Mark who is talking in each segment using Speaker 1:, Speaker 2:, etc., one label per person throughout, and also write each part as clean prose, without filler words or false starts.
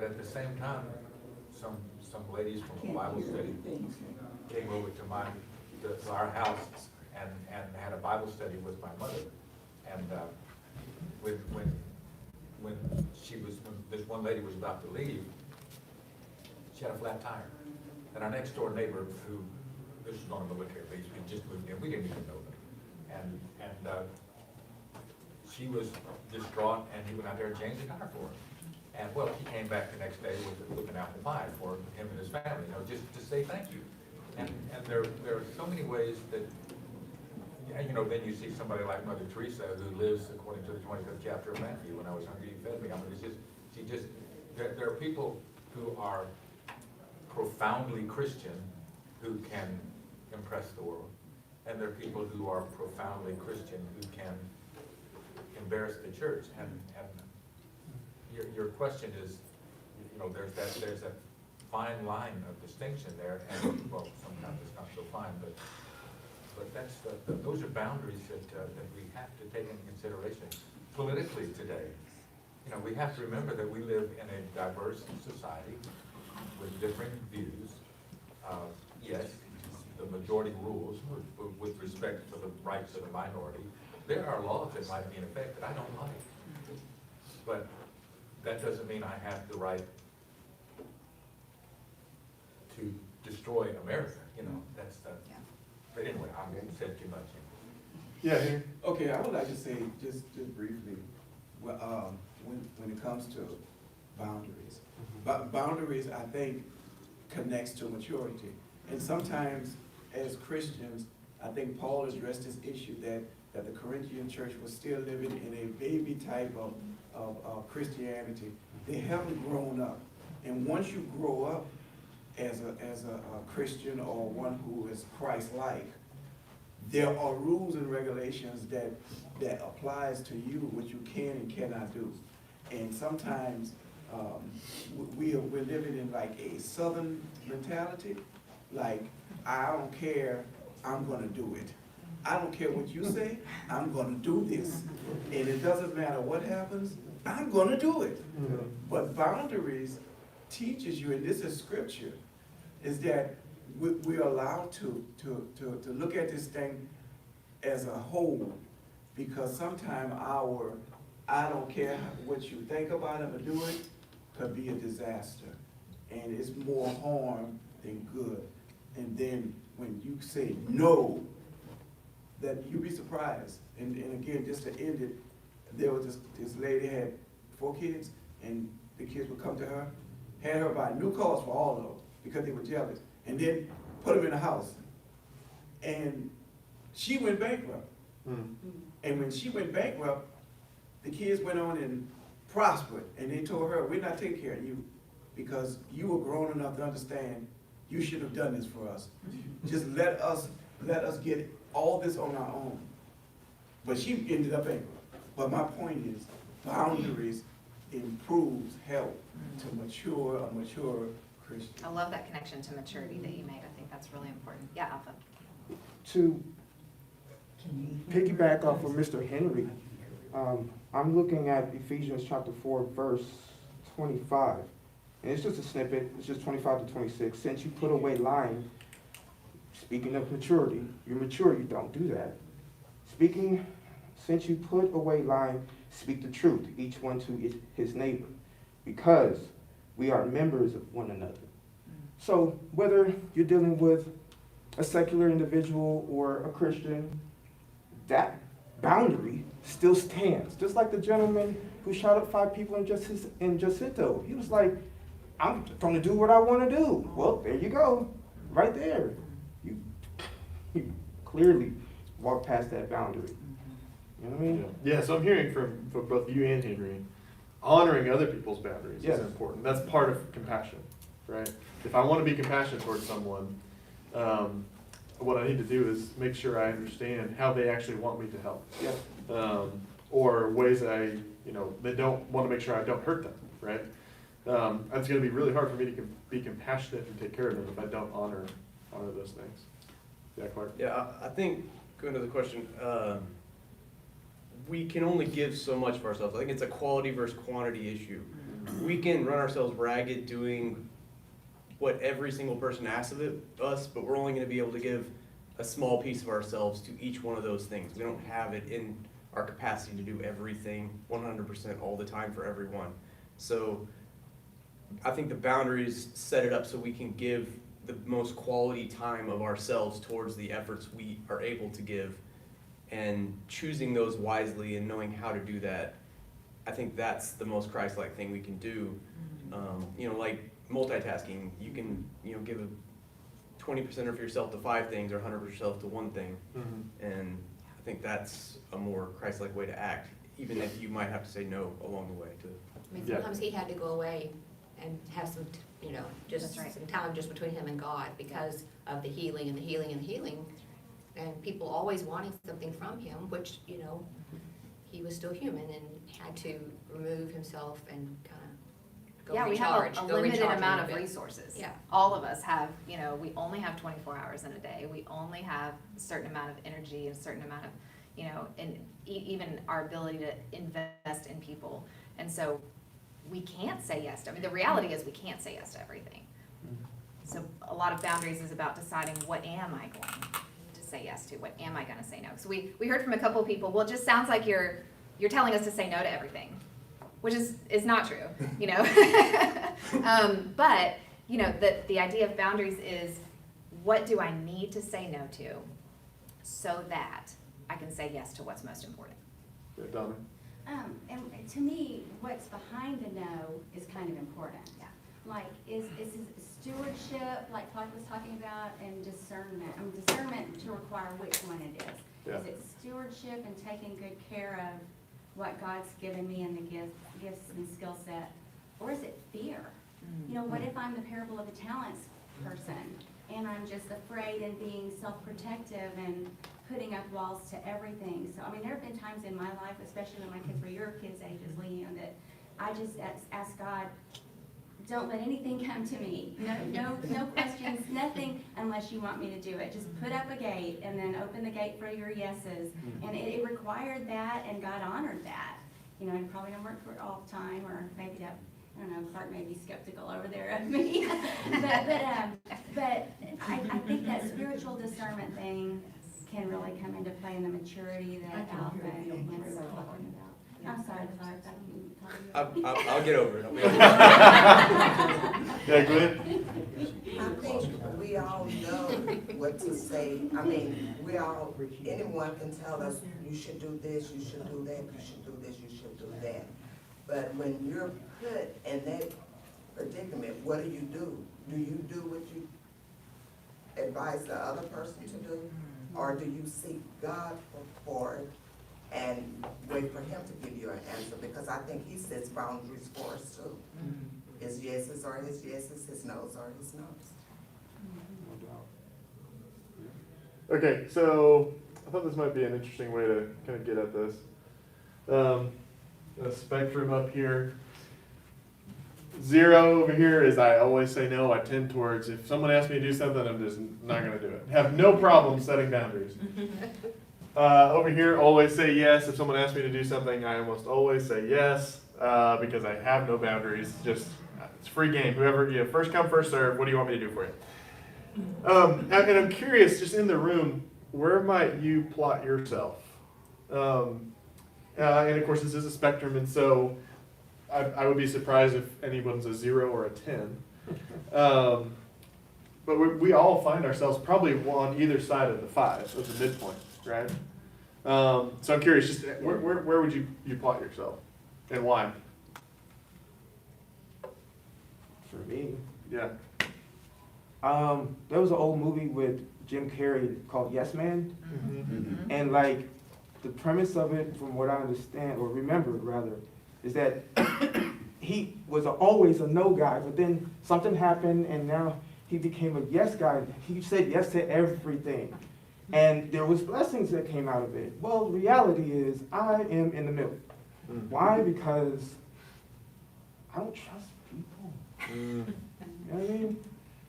Speaker 1: but at the same time, some ladies from a Bible study came over to our house and had a Bible study with my mother. And when this one lady was about to leave, she had a flat tire. And our next door neighbor, who, this was on a military base, we just moved in, we didn't even know them. And she was distraught, and he went out there and changed the tire for her. And well, he came back the next day with an apple pie for him and his family, just to say thank you. And there are so many ways that, then you see somebody like Mother Teresa, who lives according to the 25th chapter of Matthew, when I was hungry, you fed me. I mean, there are people who are profoundly Christian who can impress the world. And there are people who are profoundly Christian who can embarrass the church. And your question is, there's that fine line of distinction there, and well, sometimes it's not so fine, but those are boundaries that we have to take into consideration politically today. We have to remember that we live in a diverse society with different views. Yes, the majority rules with respect to the rights of the minority. There are laws that might be in effect that I don't like, but that doesn't mean I have the right to destroy America. That's the.
Speaker 2: Yeah.
Speaker 1: But anyway, I won't say too much.
Speaker 3: Yeah, here.
Speaker 4: Okay, I would like to say, just briefly, well, when it comes to boundaries. Boundaries, I think, connects to maturity. And sometimes, as Christians, I think Paul addressed this issue that the Corinthian church was still living in a baby type of Christianity. They haven't grown up. And once you grow up as a Christian or one who is Christ-like, there are rules and regulations that applies to you, what you can and cannot do. And sometimes we're living in like a Southern mentality, like, I don't care, I'm gonna do it. I don't care what you say, I'm gonna do this. And it doesn't matter what happens, I'm gonna do it. But boundaries teaches you, and this is scripture, is that we're allowed to look at this thing as a whole, because sometimes our I don't care what you think about it or do it could be a disaster, and it's more harm than good. And then when you say no, that you'd be surprised. And again, just to end it, there was this lady had 4 kids, and the kids would come to her, had her buy new cars for all of them because they were jealous, and then put them in a house. And she went bankrupt. And when she went bankrupt, the kids went on and prospered, and they told her, we're not taking care of you because you were grown enough to understand you should have done this for us. Just let us get all this on our own. But she ended up bankrupt. But my point is, boundaries improves help to a mature Christian.
Speaker 2: I love that connection to maturity that you made. I think that's really important. Yeah, Alpha.
Speaker 5: To piggyback off of Mr. Henry, I'm looking at Ephesians chapter 4, verse 25. And it's just a snippet. It's just 25 to 26. Since you put away lying, speaking of maturity, you're mature, you don't do that. Since you put away lying, speak the truth, each one to his neighbor, because we are members of one another. So whether you're dealing with a secular individual or a Christian, that boundary still stands. Just like the gentleman who shot up 5 people in Jacinto. He was like, I'm going to do what I want to do. Well, there you go, right there. You clearly walk past that boundary. You know what I mean?
Speaker 3: Yeah, so I'm hearing from both you and Henry, honoring other people's boundaries
Speaker 5: Yes.
Speaker 3: is important. That's part of compassion, right? If I want to be compassionate towards someone, what I need to do is make sure I understand how they actually want me to help.
Speaker 5: Yeah.
Speaker 3: Or ways that they don't want to make sure I don't hurt them, right? It's going to be really hard for me to be compassionate and take care of them if I don't honor those things. Yeah, Clark?
Speaker 6: Yeah, I think, going to the question, we can only give so much of ourselves. I think it's a quality versus quantity issue. we can run ourselves ragged doing what every single person asks of us, but we're only gonna be able to give a small piece of ourselves to each one of those things. We don't have it in our capacity to do everything 100% all the time for everyone. So I think the boundaries set it up so we can give the most quality time of ourselves towards the efforts we are able to give, and choosing those wisely and knowing how to do that. I think that's the most Christ-like thing we can do. Like multitasking, you can, give 20% of yourself to 5 things or 100% of yourself to 1 thing. And I think that's a more Christ-like way to act, even if you might have to say no along the way too.
Speaker 7: I mean,
Speaker 3: Yeah.
Speaker 7: sometimes he had to go away and have some, just
Speaker 2: That's right.
Speaker 7: some time just between him and God because of the healing and the healing and the healing. And people always wanting something from him, which, he was still human and had to remove himself and kind of go
Speaker 2: Yeah, we
Speaker 7: recharge.
Speaker 2: have a
Speaker 7: go
Speaker 2: limited
Speaker 7: recharge a
Speaker 2: amount
Speaker 7: little
Speaker 2: of
Speaker 7: bit.
Speaker 2: resources.
Speaker 7: Yeah.
Speaker 2: All of us have, we only have 24 hours in a day. We only have a certain amount of energy, a certain amount of, and even our ability to invest in people. And so we can't say yes to, the reality is we can't say yes to everything. So a lot of boundaries is about deciding what am I going to say yes to? What am I gonna say no? So we heard from a couple of people, well, it just sounds like you're telling us to say no to everything, which is not true, But, the idea of boundaries is what do I need to say no to so that I can say yes to what's most important?
Speaker 3: Yeah, Donna?
Speaker 8: And to me, what's behind the no is kind of important.
Speaker 2: Yeah.
Speaker 8: Like, is stewardship, like Todd was talking about, and discernment. Discernment to require which one it is.
Speaker 3: Yeah.
Speaker 8: Is it stewardship and taking good care of what God's given me and the gifts and skill set? Or is it fear? What if I'm the parable of the talents person, and I'm just afraid and being self-protective and putting up walls to everything? So, there have been times in my life, especially when my kids were your kids' ages, Leigh, that I just asked God, don't let anything come to me. No questions, nothing unless you want me to do it. Just put up a gate and then open the gate for your yeses. And it required that, and God honored that. And probably don't work for it all the time, or maybe that, I don't know, Clark may be skeptical over there of me. but I think that spiritual discernment thing can really come into play in the maturity that Alpha and Andrew were talking about. I'm sorry, Clark.
Speaker 6: I'll get over it. I'll be over it.
Speaker 3: Yeah, Glenn?
Speaker 9: I think we all know what to say. Anyone can tell us, you should do this, you should do that, you should do this, you should do that. But when you're put in that predicament, what do? Do you do what you advise the other person to do? Or do you seek God for it and wait for him to give you an answer? Because I think he sets boundaries for us too. His yeses are his yeses, his nos are his nos.
Speaker 3: Okay, so I thought this might be an interesting way to kind of get at this. A spectrum up here. 0 over here is I always say no. I tend towards if someone asks me to do something, I'm just not going to do it. Have no problem setting boundaries. Over here, always say yes. If someone asks me to do something, I almost always say yes because I have no boundaries. Just it's free game. Whoever, first come, first serve. What do you want me to do for you? And I'm curious, just in the room, where might you plot yourself? And of course, this is a spectrum, and so I would be surprised if anyone's a 0 or a 10. But we all find ourselves probably on either side of the 5, of the midpoint, right? So I'm curious, just where would you plot yourself, and why?
Speaker 5: For me,
Speaker 3: Yeah.
Speaker 5: there was an old movie with Jim Carrey called Yes Man, and like the premise of it, from what I understand or remember rather, is that he was always a no guy, but then something happened and now he became a yes guy. He said yes to everything, and there was blessings that came out of it. Well, the reality is I am in the middle. Why? Because I don't trust people. You know what I mean?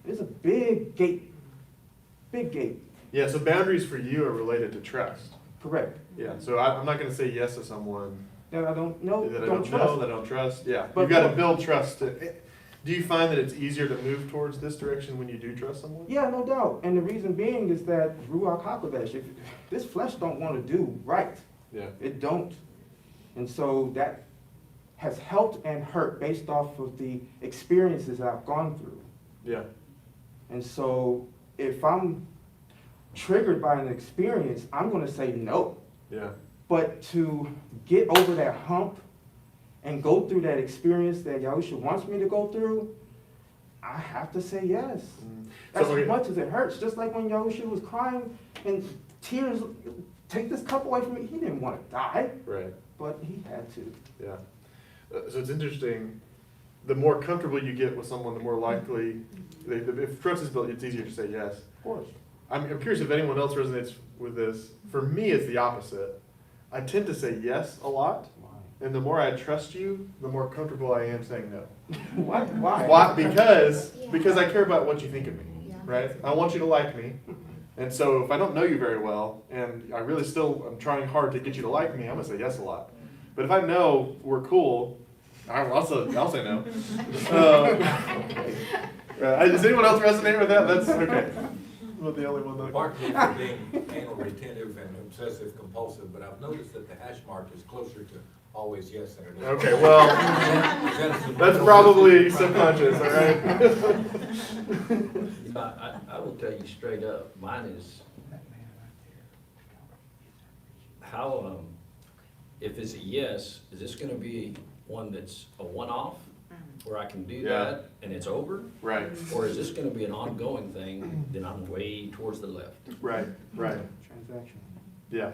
Speaker 5: There's a big gate. Big gate.
Speaker 3: Yeah, so boundaries for you are related to trust.
Speaker 5: Correct.
Speaker 3: Yeah, so I'm not going to say yes to someone
Speaker 5: that I don't know,
Speaker 3: That I
Speaker 5: don't
Speaker 3: don't know,
Speaker 5: trust.
Speaker 3: that I don't trust, yeah.
Speaker 5: But
Speaker 3: You've gotta
Speaker 5: what-
Speaker 3: build trust. Do you find that it's easier to move towards this direction when you do trust someone?
Speaker 5: Yeah, no doubt. And the reason being is that Ruach HaKodesh, if this flesh don't want to do right,
Speaker 3: Yeah.
Speaker 5: it don't. And so that has helped and hurt based off of the experiences I've gone through.
Speaker 3: Yeah.
Speaker 5: And so if I'm triggered by an experience, I'm going to say no.
Speaker 3: Yeah.
Speaker 5: But to get over that hump and go through that experience that Yahusha wants me to go through, I have to say yes. As
Speaker 3: So,
Speaker 5: much as it hurts, just like when Yahusha was crying and tears, take this cup away from me. He didn't want to die,
Speaker 3: right.
Speaker 5: but he had to.
Speaker 3: Yeah. So it's interesting, the more comfortable you get with someone, the more likely, if trust is built, it's easier to say yes.
Speaker 5: Of course.
Speaker 3: I'm curious if anyone else resonates with this. For me, it's the opposite. I tend to say yes a lot, and the more I trust you, the more comfortable I am saying no.
Speaker 5: Why? Why?
Speaker 3: Why? Because I care about what you think of me,
Speaker 7: Yeah.
Speaker 3: right? I want you to like me. And so if I don't know you very well, and I really I'm trying hard to get you to like me, I'm gonna say yes a lot. But if I know we're cool, I'll say no. Does anyone else resonate with that? That's okay. I'm the only one that.
Speaker 1: Mark me for being anal retentive and obsessive compulsive, but I've noticed that the hash mark is closer to always yes than it is.
Speaker 3: Okay, well, that's probably subconscious, all right?
Speaker 10: I will tell you straight up, mine is how, if it's a yes, is this gonna be one that's a one-off, where I can do
Speaker 3: Yeah.
Speaker 10: that and it's over?
Speaker 3: Right,
Speaker 10: Or is this gonna be an ongoing thing, then I'm way towards the left?
Speaker 3: right.
Speaker 5: Transaction.
Speaker 3: Yeah.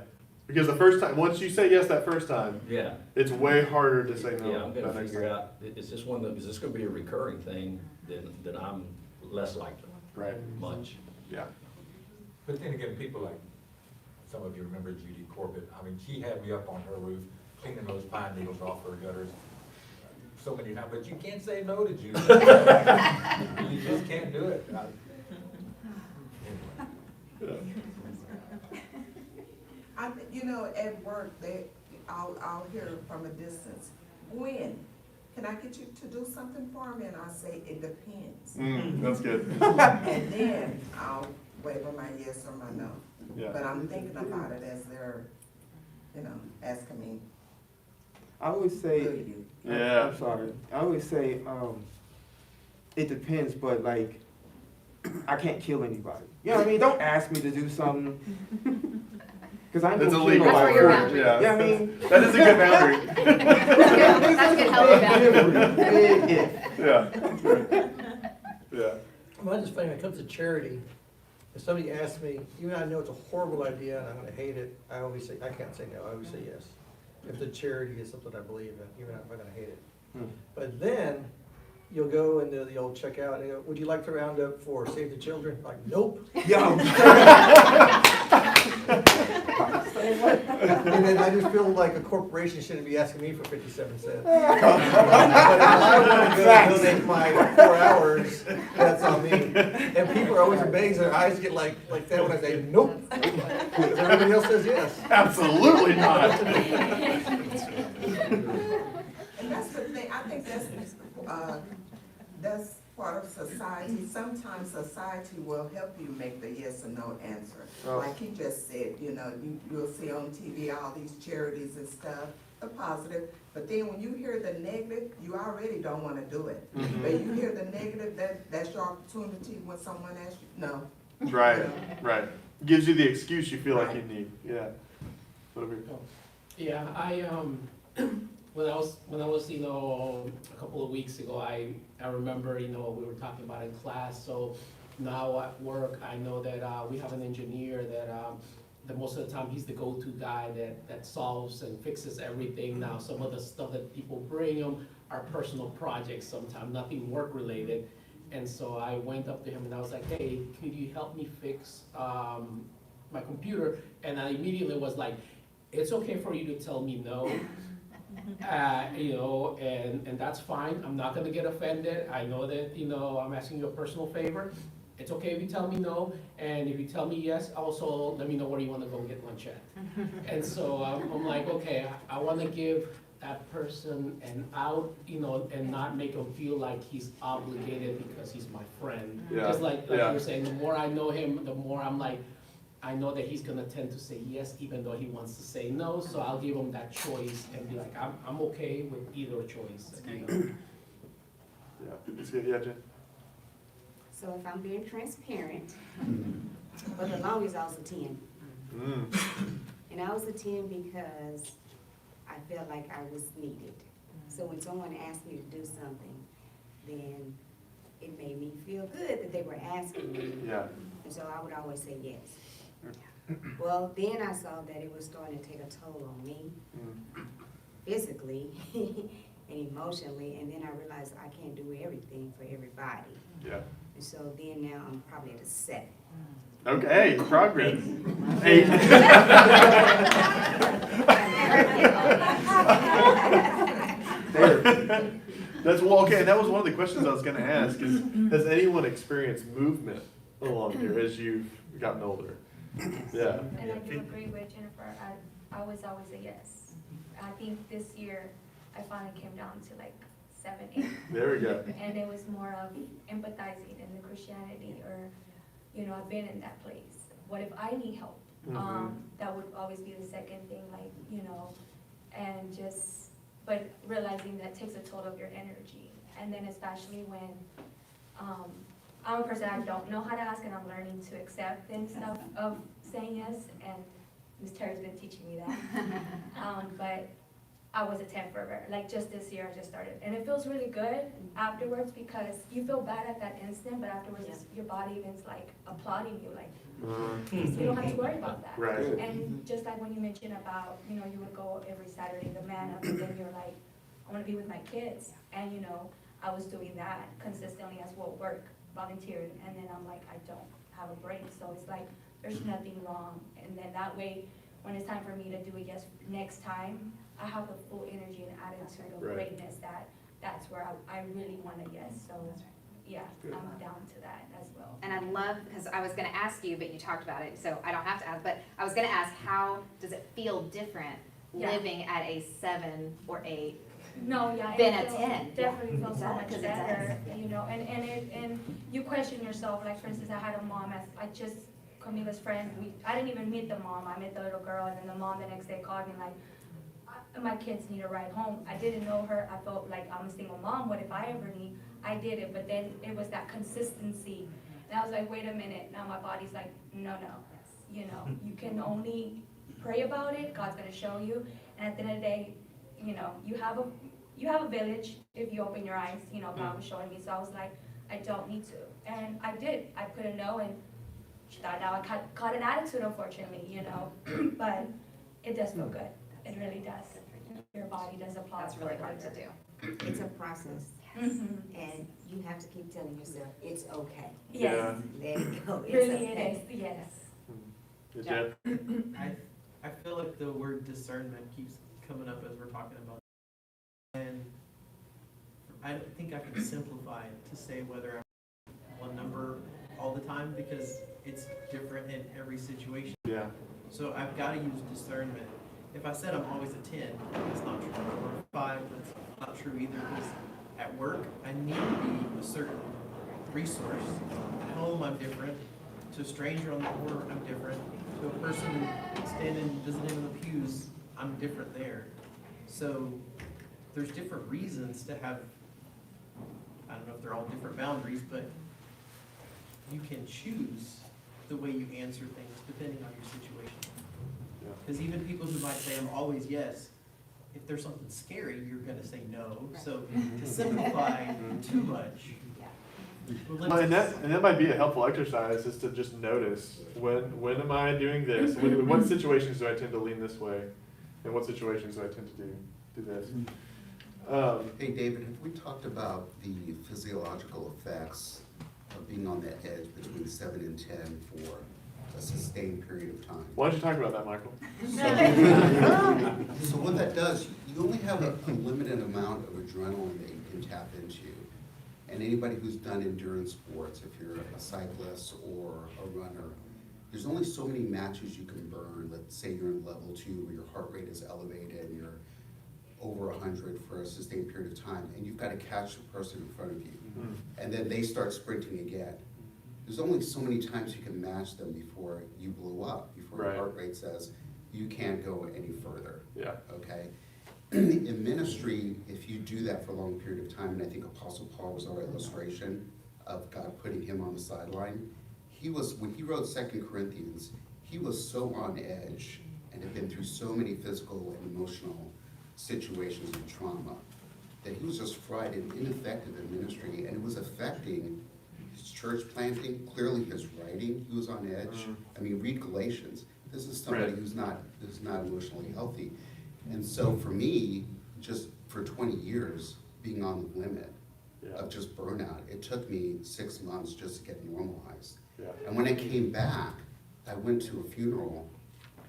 Speaker 3: Because the first time, once you say yes that first time,
Speaker 10: Yeah,
Speaker 3: it's way harder to say no.
Speaker 10: yeah, I'm gonna
Speaker 3: that next
Speaker 10: figure
Speaker 3: time.
Speaker 10: out, is this gonna be a recurring thing, then I'm less likely,
Speaker 3: Right,
Speaker 10: much.
Speaker 3: yeah.
Speaker 1: But then again, people like, some of you remember Judy Corbett, I mean, she had me up on her roof cleaning those pine needles off her gutters so many times, but you can't say no to Judy. You just can't do it. Anyway.
Speaker 9: You know, at work, I'll hear from a distance, when? Can I get you to do something for me? And I say, it depends.
Speaker 3: That's good.
Speaker 9: And then I'll waver my yes or my no.
Speaker 3: Yeah.
Speaker 9: But I'm thinking about it as they're, asking me,
Speaker 5: I always say,
Speaker 9: will you?
Speaker 3: Yeah.
Speaker 5: I'm sorry. I always say, it depends, but like, I can't kill anybody. You know what I mean? Don't ask me to do something. Cause I ain't
Speaker 3: That's
Speaker 5: gonna
Speaker 3: illegal.
Speaker 5: kill
Speaker 2: That's where
Speaker 5: nobody.
Speaker 2: your boundary
Speaker 3: Yeah.
Speaker 5: Yeah, I mean.
Speaker 3: That is a good boundary.
Speaker 2: That's a good healthy boundary.
Speaker 3: Yeah. Yeah.
Speaker 11: Well, I just find when it comes to charity, if somebody asks me, even though I know it's a horrible idea and I'm gonna hate it, I always say, I can't say no, I always say yes. If the charity is something I believe in, even if I'm gonna hate it. But then, you'll go into the old checkout and go, would you like to round up for Save the Children? Like, nope.
Speaker 5: Yo.
Speaker 11: And then I just feel like a corporation shouldn't be asking me for 57 cents. But if I want to go donate my 4 hours, that's on me. And people are always amazed, their eyes get like that when I say, nope. Everybody else says yes.
Speaker 3: Absolutely not.
Speaker 9: And that's the thing, I think that's part of society. Sometimes society will help you make the yes or no answer.
Speaker 3: Oh.
Speaker 9: Like he just said, you'll see on TV all these charities and stuff, the positive, but then when you hear the negative, you already don't wanna do it. But you hear the negative, that's your opportunity when someone asks you, no.
Speaker 3: Right, right. Gives you the excuse you feel like you need, yeah.
Speaker 12: Yeah, when I was, a couple of weeks ago, I remember, we were talking about in class, so now at work, I know that, we have an engineer that most of the time, he's the go-to guy that solves and fixes everything. Now, some of the stuff that people bring him are personal projects sometimes, nothing work-related. And so I went up to him and I was like, hey, could you help me fix, my computer? And I immediately was like, it's okay for you to tell me no. And that's fine. I'm not gonna get offended. I know that, I'm asking you a personal favor. It's okay if you tell me no, and if you tell me yes, also let me know where you wanna go get lunch at. And so I'm like, okay, I wanna give that person and out, and not make him feel like he's obligated because he's my friend.
Speaker 3: Yeah,
Speaker 12: Just like you
Speaker 3: yeah.
Speaker 12: were saying, the more I know him, the more I'm like, I know that he's gonna tend to say yes, even though he wants to say no, so I'll give him that choice and be like, I'm okay with either choice.
Speaker 3: Yeah, it's good, yeah, Jen?
Speaker 13: So if I'm being transparent, for the longest I was a 10. And I was a 10 because I felt like I was needed. So when someone asked me to do something, then it made me feel good that they were asking me.
Speaker 3: Yeah.
Speaker 13: And so I would always say yes. Well, then I saw that it was starting to take a toll on me, physically and emotionally, and then I realized I can't do everything for everybody.
Speaker 3: Yeah.
Speaker 13: And so then now I'm probably at a 7.
Speaker 3: Okay, progress. 8. That's, well, okay, and that was one of the questions I was gonna ask is, has anyone experienced movement along here as you've gotten older? Yeah.
Speaker 14: And I do agree with Jennifer, I was always a yes. I think this year, I finally came down to like 7, 8.
Speaker 3: There we go.
Speaker 14: And it was more of empathizing in the Christianity, or, I've been in that place. What if I need help? That would always be the second thing, like, and just, but realizing that takes a toll of your energy. And then especially when, I'm a person, I don't know how to ask, and I'm learning to accept and stuff of saying yes, and Ms. Terry's been teaching me that. But I was a 10 forever, like just this year I just started. And it feels really good afterwards because you feel bad at that instant, but afterwards your body even's like applauding you, like, you don't have to worry about that.
Speaker 3: Right.
Speaker 14: And just like when you mentioned about, you would go every Saturday, the man up, and then you're like, I wanna be with my kids. And I was doing that consistently as well, work, volunteering, and then I'm like, I don't have a break. So it's like, there's nothing wrong. And then that way, when it's time for me to do a yes next time, I have the full energy and attitude of greatness that's where I really want a yes. So yeah, I'm down to that as well.
Speaker 2: And I love, because I was gonna ask you, but you talked about it, so I don't have to ask, but I was gonna ask, how does it feel different living at a 7 or 8
Speaker 14: No, yeah.
Speaker 2: than
Speaker 14: it
Speaker 2: a
Speaker 14: feels-
Speaker 2: 10?
Speaker 14: Definitely feels so
Speaker 2: Yeah,
Speaker 14: much
Speaker 2: 'cause it
Speaker 14: better,
Speaker 2: does.
Speaker 14: and you question yourself, like for instance, I had a mom, I just, Camila's friend, I didn't even meet the mom, I met the little girl, and then the mom the next day called me like, my kids need a ride home. I didn't know her, I felt like I'm a single mom, what if I ever need, I did it, but then it was that consistency, and I was like, wait a minute, now my body's like, no, you can only pray about it, God's gonna show you, and at the end of the day, you have a village if you open your eyes, God was showing me, so I was like, I don't need to, and I did, I put a no, and she thought now I caught an attitude, unfortunately, but it does feel good, it really does. Your body does applaud.
Speaker 2: That's really hard to do.
Speaker 13: It's a process, and you have to keep telling yourself, it's okay.
Speaker 14: Yes,
Speaker 13: There you go, it's
Speaker 14: really
Speaker 13: okay.
Speaker 14: it is, yes.
Speaker 3: Jen?
Speaker 15: I feel like the word discernment keeps coming up as we're talking about. And I don't think I can simplify it to say whether I'm one number all the time because it's different in every situation.
Speaker 3: Yeah.
Speaker 15: So I've got to use discernment. If I said I'm always a 10, that's not true. Or a 5, that's not true either. Because at work, I need to be a certain resource. At home, I'm different. To a stranger on the corner, I'm different. To a person standing visiting in the pews, I'm different there. So there's different reasons to have, I don't know if they're all different boundaries, but you can choose the way you answer things depending on your situation. Because even people who might say, I'm always yes, if there's something scary, you're going to say no. So to simplify too much.
Speaker 3: Well, and that might be a helpful exercise, is to just notice, when am I doing this? What situations do I tend to lean this way? And what situations do I tend to do this?
Speaker 16: Hey, David, have we talked about the physiological effects of being on that edge between 7 and 10 for a sustained period of time?
Speaker 3: Why don't you talk about that, Michael?
Speaker 16: So what that does, you only have a limited amount of adrenaline that you can tap into. And anybody who's done endurance sports, if you're a cyclist or a runner, there's only so many matches you can burn. Let's say you're in level 2 where your heart rate is elevated and over 100 for a sustained period of time, and you've got to catch the person in front of you, and then they start sprinting again. There's only so many times you can match them before you blow up, before your heart rate says you can't go any further.
Speaker 3: Yeah.
Speaker 16: Okay? In ministry, if you do that for a long period of time, and I think Apostle Paul was our illustration of God putting him on the sideline, when he wrote 2 Corinthians, he was so on edge and had been through so many physical and emotional situations and trauma that he was just fried and ineffective in ministry, and it was affecting his church planting, clearly his writing. He was on edge. I mean, read Galatians. This is somebody who's not emotionally healthy. And so for me, just for 20 years, being on the limit of just burnout, it took me 6 months just to get normalized. And when I came back, I went to a funeral,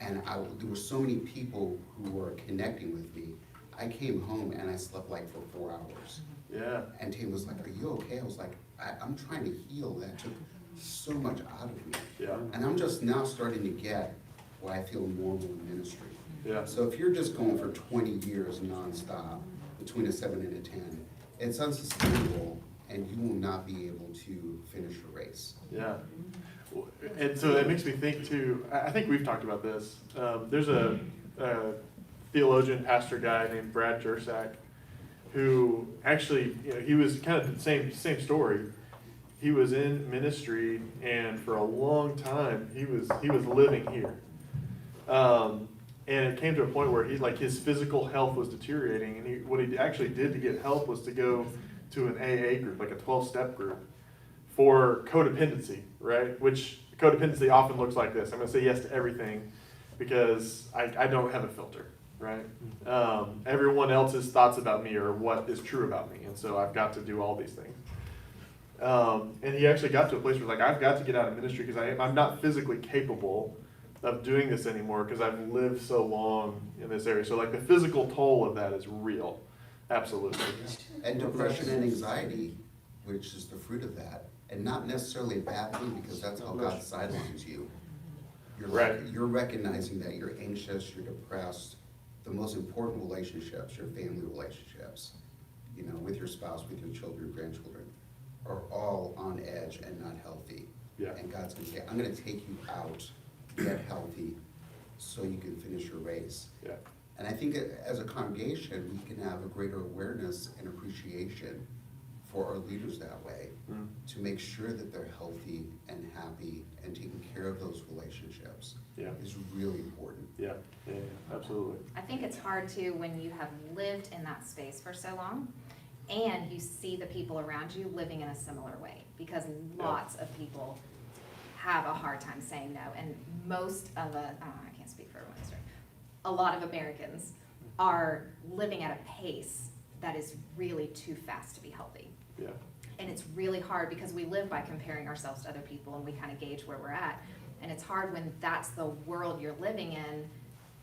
Speaker 16: and there were so many people who were connecting with me. I came home and I slept like for 4 hours.
Speaker 3: Yeah.
Speaker 16: And Tim was like, "Are you okay?" I was like, I'm trying to heal. That took so much out of me.
Speaker 3: Yeah.
Speaker 16: And I'm just now starting to get why I feel normal in ministry.
Speaker 3: Yeah.
Speaker 16: So if you're just going for 20 years nonstop, between a 7 and a 10, it's unsustainable, and you will not be able to finish a race.
Speaker 3: Yeah. And so that makes me think too, I think we've talked about this. There's a theologian, pastor guy named Brad Jersak, who actually, he was kind of the same story. He was in ministry, and for a long time, he was living here. And it came to a point where his physical health was deteriorating, and what he actually did to get help was to go to an AA group, like a 12-step group, for codependency, right? Which codependency often looks like this. I'm going to say yes to everything because I don't have a filter, right? Everyone else's thoughts about me are what is true about me, and so I've got to do all these things. And he actually got to a place where I've got to get out of ministry because I'm not physically capable of doing this anymore because I've lived so long in this area. So the physical toll of that is real, absolutely.
Speaker 16: And depression and anxiety, which is the fruit of that, and not necessarily a bad thing because that's how God sidelines you. You're recognizing that you're anxious, you're depressed. The most important relationships, your family relationships, with your spouse, with your children, grandchildren, are all on edge and not healthy.
Speaker 3: Yeah.
Speaker 16: And God's going to say, I'm going to take you out, get healthy, so you can finish your race.
Speaker 3: Yeah.
Speaker 16: And I think as a congregation, we can have a greater awareness and appreciation for our leaders that way, to make sure that they're healthy and happy and taking care of those relationships is really important.
Speaker 3: Yeah, absolutely.
Speaker 2: I think it's hard too when you have lived in that space for so long and you see the people around you living in a similar way, because lots of people have a hard time saying no, and most of I can't speak for everyone, a lot of Americans are living at a pace that is really too fast to be healthy.
Speaker 3: Yeah.
Speaker 2: And it's really hard because we live by comparing ourselves to other people, and we kind of gauge where we're at. And it's hard when that's the world you're living in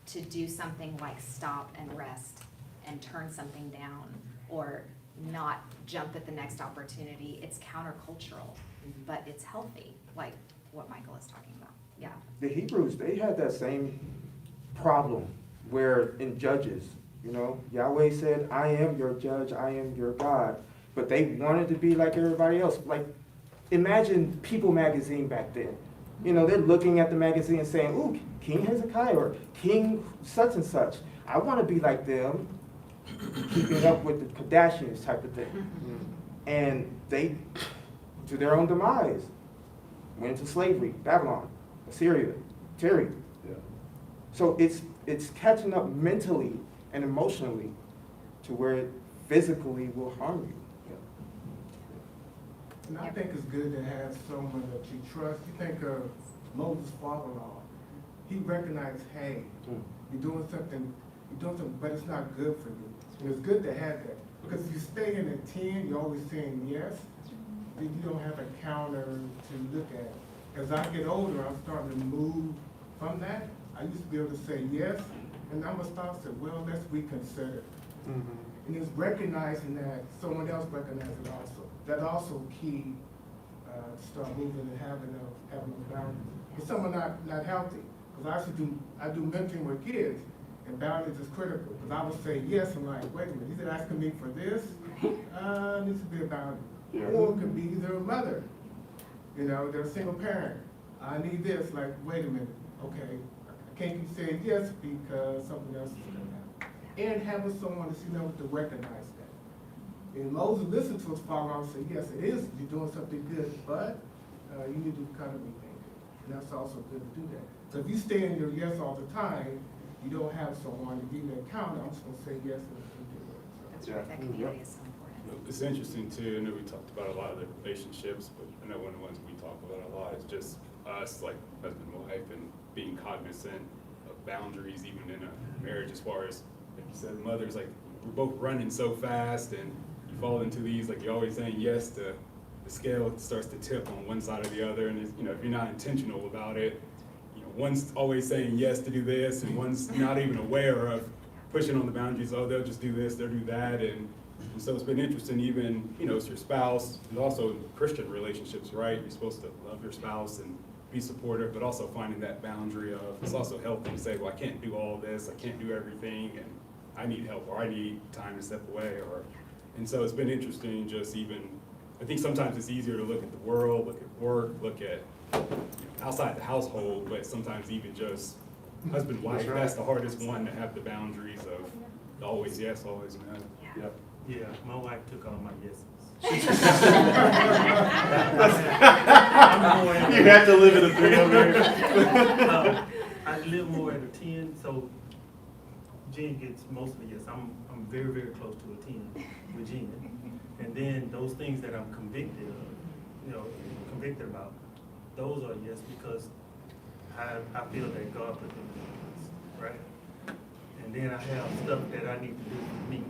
Speaker 2: to do something like stop and rest and turn something down or not jump at the next opportunity. It's countercultural, but it's healthy, like what Michael is talking about. Yeah.
Speaker 5: The Hebrews, they had that same problem where in Judges, Yahweh said, I am your judge, I am your God. But they wanted to be like everybody else. Imagine People magazine back then. They're looking at the magazine and saying, ooh, King Hezekiah or King such and such. I want to be like them, keeping up with the Kardashians type of thing. And they, to their own demise, went into slavery, Babylon, Assyria, Tyre.
Speaker 3: Yeah.
Speaker 5: So it's catching up mentally and emotionally to where it physically will harm you.
Speaker 17: And I think it's good to have someone that you trust. You think of Moses' father-in-law. He recognized, hey, you're doing something, but it's not good for you. And it's good to have that. Because if you stay in a 10, you're always saying yes, then you don't have a counter to look at. As I get older, I'm starting to move from that. I used to be able to say yes, and I'm going to start to say, well, let's reconsider. And it's recognizing that someone else recognizes it also. That's also key to start moving and having those boundaries. If someone not healthy, because I do mentoring with kids, And boundaries is critical, because I will say yes, I'm like, wait a minute, he's asking me for this, needs to be a boundary.
Speaker 3: Yeah.
Speaker 17: Or it could be their mother, you know, they're a single parent, I need this, like, wait a minute, okay, I can't keep saying yes because something else is gonna happen. And having someone to, you know, to recognize that. And Moses listened to his father and said, yes, it is, you're doing something good, but you need to kind of rethink it. And that's also good to do that. So if you stay in your yes all the time, you don't have someone to give you an account, I'm just gonna say yes and do it.
Speaker 2: That's
Speaker 3: Yeah.
Speaker 2: right, that community is so important.
Speaker 18: It's interesting too, I know we talked about a lot of the relationships, but I know one of the ones we talk about a lot is just us, like husband and wife, and being cognizant of boundaries even in a marriage, as far as, like you said, mothers, like, we're both running so fast and you fall into these, like you're always saying yes, the scale starts to tip on one side or the other, and it's, you know, if you're not intentional about it, you know, one's always saying yes to do this, and one's not even aware of pushing on the boundaries. Oh, they'll just do this, they'll do that, and so it's been interesting. Even, you know, it's your spouse, and also in Christian relationships, right? You're supposed to love your spouse and be supportive, but also finding that boundary of, it's also healthy to say, well, I can't do all this, I can't do everything, and I need help, or I need time to step away, or, and so it's been interesting. Just even, I think sometimes it's easier to look at the world, look at work, look at, you know, outside the household, but sometimes even just husband, wife,
Speaker 3: That's right.
Speaker 18: that's the hardest one, to have the boundaries of always yes, always no.
Speaker 3: Yep.
Speaker 15: Yeah, my wife took all my yeses.
Speaker 3: You have to live in a 3-0 marriage.
Speaker 15: I live more at a 10, so Jen gets most of the yes. I'm very, very close to a 10 with Jen. And then those things that I'm convicted of, you know, convicted about, those are yes, because I feel that God put them in place, right? And then I have stuff that I need to do for me.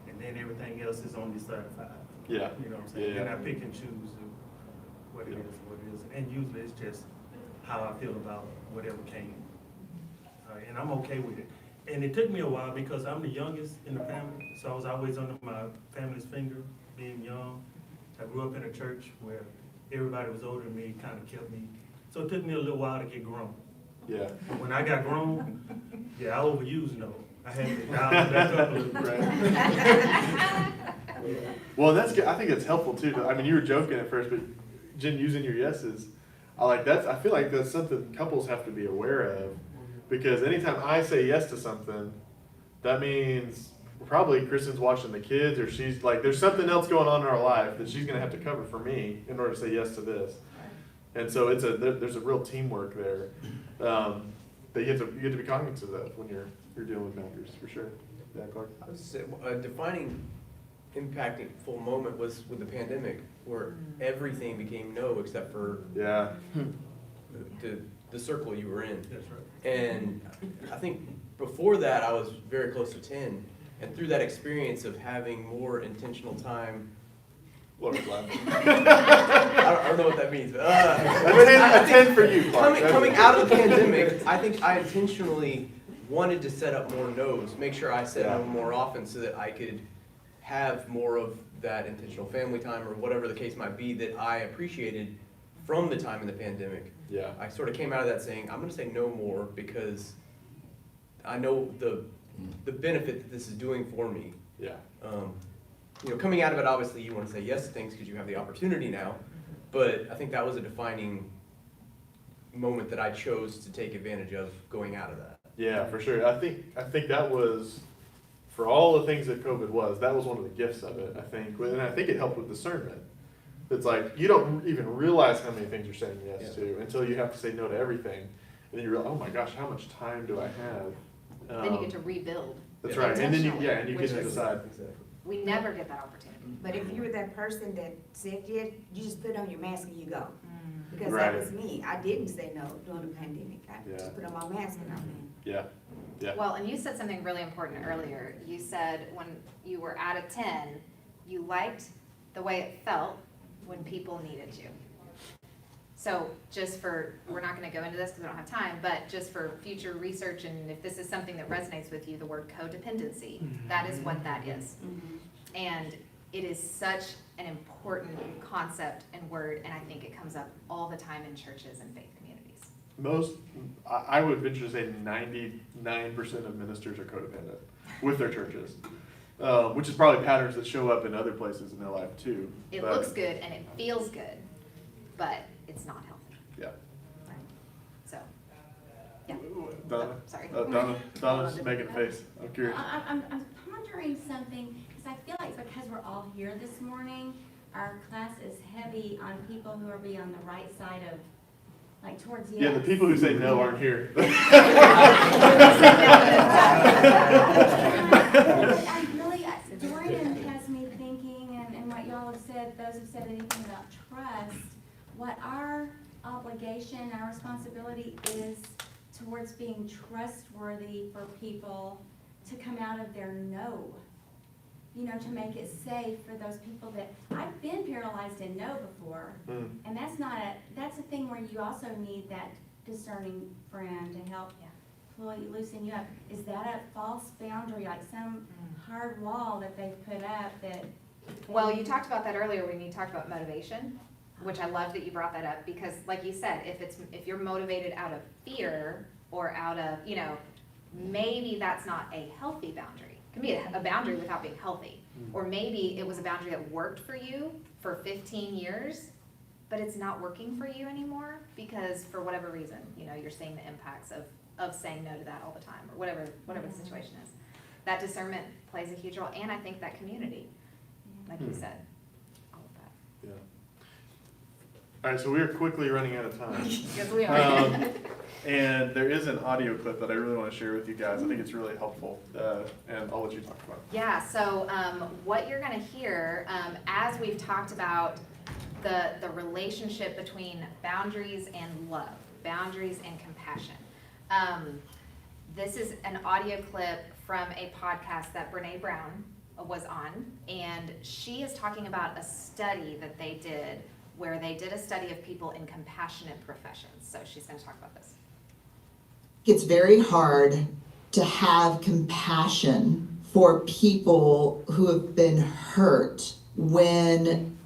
Speaker 15: And then everything else is on this side of 5.
Speaker 3: Yeah.
Speaker 15: You know what I'm saying?
Speaker 3: Yeah.
Speaker 15: And I pick and choose what it is, what it is. And usually it's just how I feel about whatever came. And I'm okay with it. And it took me a while because I'm the youngest in the family, so I was always under my family's finger, being young. I grew up in a church where everybody was older than me, kind of kept me. So it took me a little while to get grown.
Speaker 3: Yeah.
Speaker 15: But when I got grown, yeah, I overused no. I had to dial it back up a little bit.
Speaker 3: Well, that's good. I think it's helpful too. I mean, you were joking at first, but Jen, using your yeses, I feel like that's something couples have to be aware of, because anytime I say yes to something, that means probably Kristen's watching the kids, or she's like, there's something else going on in our life that she's going to have to cover for me in order to say yes to this. And so there's a real teamwork there that you have to be cognizant of when you're dealing with boundaries, for sure. Yeah, Clark.
Speaker 6: I would say a defining, impactful moment was with the pandemic, where everything became no except for
Speaker 3: Yeah.
Speaker 6: the circle you were in.
Speaker 15: That's right.
Speaker 6: And I think before that, I was very close to 10. And through that experience of having more intentional time,
Speaker 3: Laura's laughing.
Speaker 6: I don't know what that means. But,
Speaker 3: a 10 for you, Clark.
Speaker 6: Coming out of the pandemic, I think I intentionally wanted to set up more no's, make sure I said no more often, so that I could have more of that intentional family time, or whatever the case might be, that I appreciated from the time in the pandemic.
Speaker 3: Yeah.
Speaker 6: I sort of came out of that saying, I'm gonna say no more, because I know the benefit that this is doing for me.
Speaker 3: Yeah.
Speaker 6: You know, coming out of it, obviously you want to say yes to things because you have the opportunity now, but I think that was a defining moment that I chose to take advantage of going out of that.
Speaker 3: Yeah, for sure. I think that was, for all the things that COVID was, that was one of the gifts of it, I think. And I think it helped with discernment. It's like, you don't even realize how many things you're saying yes to until you have to say no to everything. And then you realize, oh my gosh, how much time do I have?
Speaker 2: Then you get to rebuild.
Speaker 3: That's right. And then you
Speaker 2: intentionally,
Speaker 3: get
Speaker 2: which
Speaker 3: to
Speaker 2: is-
Speaker 3: decide.
Speaker 2: We never get that opportunity.
Speaker 13: But if you were that person that said yes, you just put on your mask and you go. Because
Speaker 3: Right.
Speaker 13: that was me. I didn't say no during the pandemic. I
Speaker 3: Yeah.
Speaker 13: just put on my mask and I went.
Speaker 3: Yeah. Yeah.
Speaker 2: Well, and you said something really important earlier. You said when you were at a 10, you liked the way it felt when people needed you. So just for, we're not gonna go into this because we don't have time, but just for future research, and if this is something that resonates with you, the word codependency, that is what that is. And it is such an important concept and word, and I think it comes up all the time in churches and faith communities.
Speaker 3: I would venture to say 99% of ministers are codependent with their churches, which is probably patterns that show up in other places in their life too.
Speaker 2: It
Speaker 3: But-
Speaker 2: looks good and it feels good, but it's not healthy.
Speaker 3: Yeah.
Speaker 2: Right. So, yeah.
Speaker 3: Donna?
Speaker 2: Sorry.
Speaker 3: Donna's making a face. I'm curious.
Speaker 8: I'm pondering something, because I feel like because we're all here this morning, our class is heavy on people who are be on the right side of, like, towards yes.
Speaker 3: Yeah, the people who say no aren't here.
Speaker 8: I really, Dorian has me thinking, and what y'all have said, those who've said anything about trust, what our obligation, our responsibility is towards being trustworthy for people to come out of their no. You know, to make it safe for those people that, I've been paralyzed in no before. And that's a thing where you also need that discerning friend to help loosen you up. Is that a false boundary, like some hard wall that they've put up that?
Speaker 2: Well, you talked about that earlier when you talked about motivation, which I love that you brought that up, because like you said, if you're motivated out of fear or out of, you know, maybe that's not a healthy boundary. It can be a boundary without being healthy. Or maybe it was a boundary that worked for you for 15 years, but it's not working for you anymore because for whatever reason, you know, you're seeing the impacts of saying no to that all the time, or whatever the situation is. That discernment plays a huge role, and I think that community, like you said, all of that.
Speaker 3: Yeah. All right, so we are quickly running out of time.
Speaker 2: Yes, we are.
Speaker 3: And there is an audio clip that I really want to share with you guys. I think it's really helpful, and I'll let you talk about it.
Speaker 2: Yeah, so what you're gonna hear, as we've talked about the relationship between boundaries and love, boundaries and compassion. This is an audio clip from a podcast that Brene Brown was on, and she is talking about a study that they did where they did a study of people in compassionate professions. So she's gonna talk about this.
Speaker 19: It's very hard to have compassion for people who have been hurt when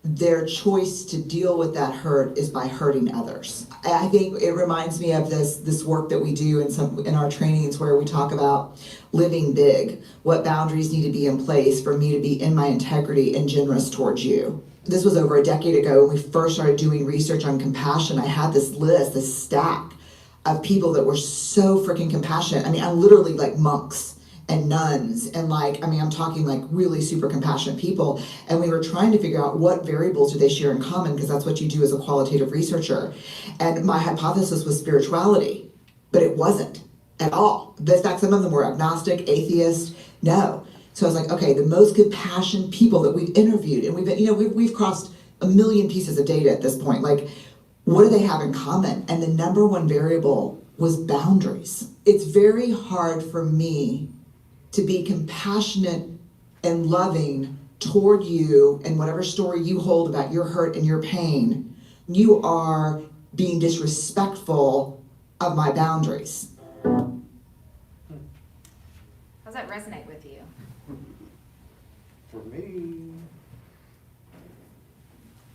Speaker 19: their choice to deal with that hurt is by hurting others. I think it reminds me of this work that we do in our trainings where we talk about living big, what boundaries need to be in place for me to be in my integrity and generous towards you. This was over a decade ago when we first started doing research on compassion. I had this list, this stack of people that were so freaking compassionate. I mean, I'm literally like monks and nuns and I'm talking like really super compassionate people. And we were trying to figure out what variables do they share in common, because that's what you do as a qualitative researcher. And my hypothesis was spirituality, but it wasn't at all. In fact, some of them were agnostic, atheist, no. So I was like, okay, the most compassionate people that we've interviewed, and we've crossed 1 million pieces of data at this point. Like, what do they have in common? And the number one variable was boundaries. It's very hard for me to be compassionate and loving toward you and whatever story you hold about your hurt and your pain. You are being disrespectful of my boundaries.
Speaker 2: How's that resonate with you?
Speaker 5: For me,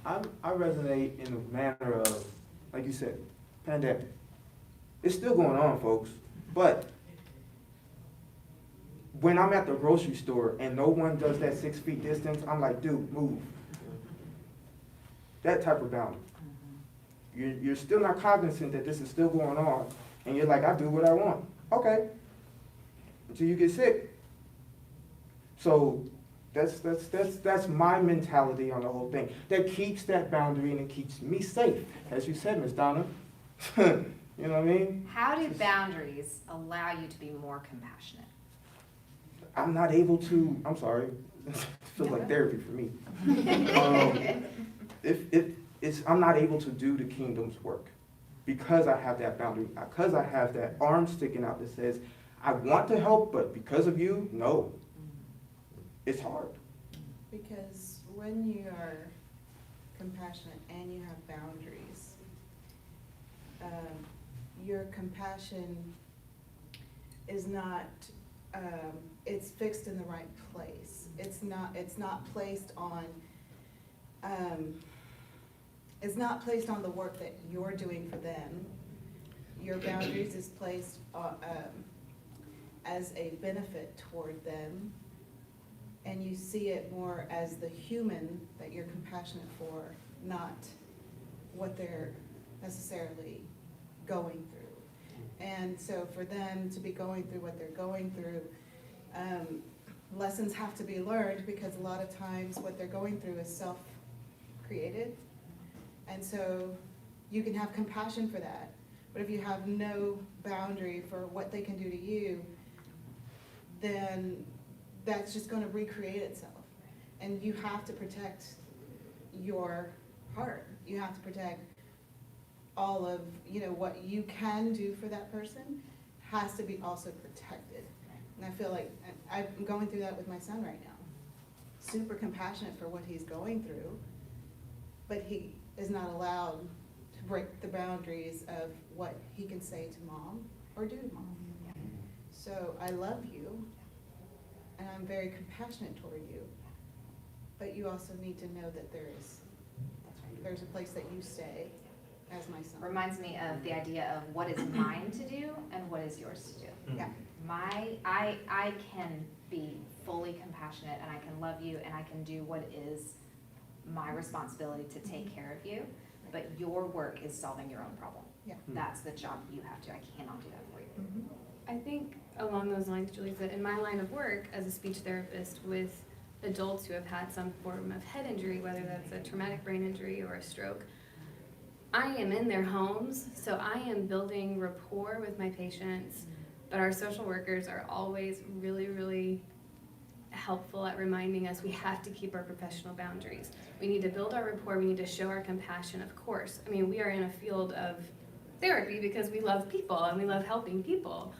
Speaker 5: I resonate in the manner of, like you said, pandemic. It's still going on, folks, but when I'm at the grocery store and no one does that 6 feet distance, I'm like, dude, move. That type of boundary. You're still not cognizant that this is still going on, and you're like, I do what I want. Okay. Until you get sick. So that's my mentality on the whole thing. That keeps that boundary and it keeps me safe, as you said, Miss Donna. You know what I mean?
Speaker 2: How do boundaries allow you to be more compassionate?
Speaker 5: I'm not able to, I'm sorry, it feels like therapy for me. I'm not able to do the kingdom's work because I have that boundary, because I have that arm sticking out that says, I want to help, but because of you, no. It's hard.
Speaker 20: Because when you are compassionate and you have boundaries, your compassion is not, it's fixed in the right place. It's not placed on the work that you're doing for them. your boundaries is placed as a benefit toward them, and you see it more as the human that you're compassionate for, not what they're necessarily going through. And so for them to be going through what they're going through, lessons have to be learned, because a lot of times what they're going through is self-created. And so you can have compassion for that, but if you have no boundary for what they can do to you, then that's just gonna recreate itself. And you have to protect your heart. You have to protect all of, what you can do for that person has to be also protected. And I feel like I'm going through that with my son right now. Super compassionate for what he's going through, but he is not allowed to break the boundaries of what he can say to mom or do to mom. So I love you, and I'm very compassionate toward you, but you also need to know that there's a place that you stay as my son.
Speaker 2: Reminds me of the idea of what is mine to do and what is yours to do.
Speaker 20: Yeah.
Speaker 2: I can be fully compassionate, and I can love you, and I can do what is my responsibility to take care of you, but your work is solving your own problem.
Speaker 20: Yeah.
Speaker 2: That's the job you have to. I cannot do that for you.
Speaker 21: I think along those lines, Julie, that in my line of work as a speech therapist with adults who have had some form of head injury, whether that's a traumatic brain injury or a stroke, I am in their homes, so I am building rapport with my patients, but our social workers are always really, really helpful at reminding us we have to keep our professional boundaries. We need to build our rapport, we need to show our compassion, of course. I mean, we are in a field of therapy because we love people and we love helping people.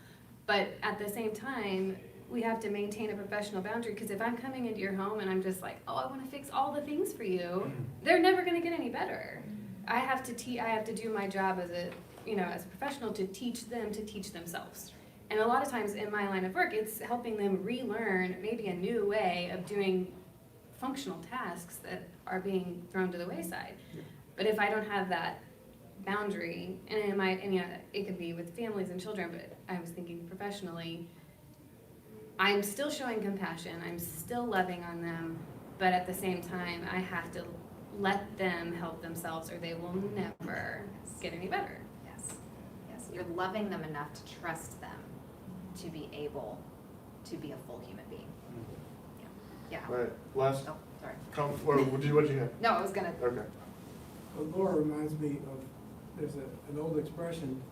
Speaker 21: But at the same time, we have to maintain a professional boundary, because if I'm coming into your home and I'm just like, oh, I want to fix all the things for you, they're never going to get any better. I have to do my job as a professional to teach them to teach themselves. And a lot of times in my line of work, it's helping them relearn maybe a new way of doing functional tasks that are being thrown to the wayside. But if I don't have that boundary, and it could be with families and children, but I was thinking professionally, I'm still showing compassion, I'm still loving on them, but at the same time, I have to let them help themselves, or they will never get any better.
Speaker 2: Yes. You're loving them enough to trust them to be able to be a full human being. Yeah.
Speaker 3: All right, last
Speaker 2: Oh, sorry.
Speaker 3: what you have?
Speaker 2: No, I was gonna.
Speaker 3: Okay.
Speaker 17: Well, Laura reminds me of, there's an old expression,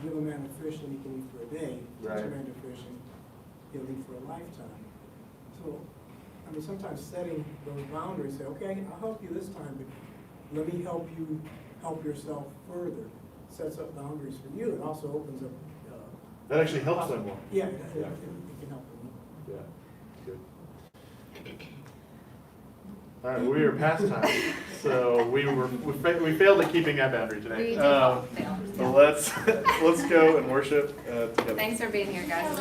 Speaker 17: give a man a fish and he can eat for a day, teach
Speaker 3: Right.
Speaker 17: a man to fish and he'll eat for a lifetime. So, I mean, sometimes setting those boundaries, say, okay, I'll help you this time, but let me help you help yourself further, sets up boundaries for you. It also opens up.
Speaker 3: That actually helps them more.
Speaker 17: Yeah, it can help them.
Speaker 3: Yeah, good. All right, we are past time, so we failed at keeping that boundary today.
Speaker 2: We did fail.
Speaker 3: So let's go and worship together.
Speaker 2: Thanks for being here, guys.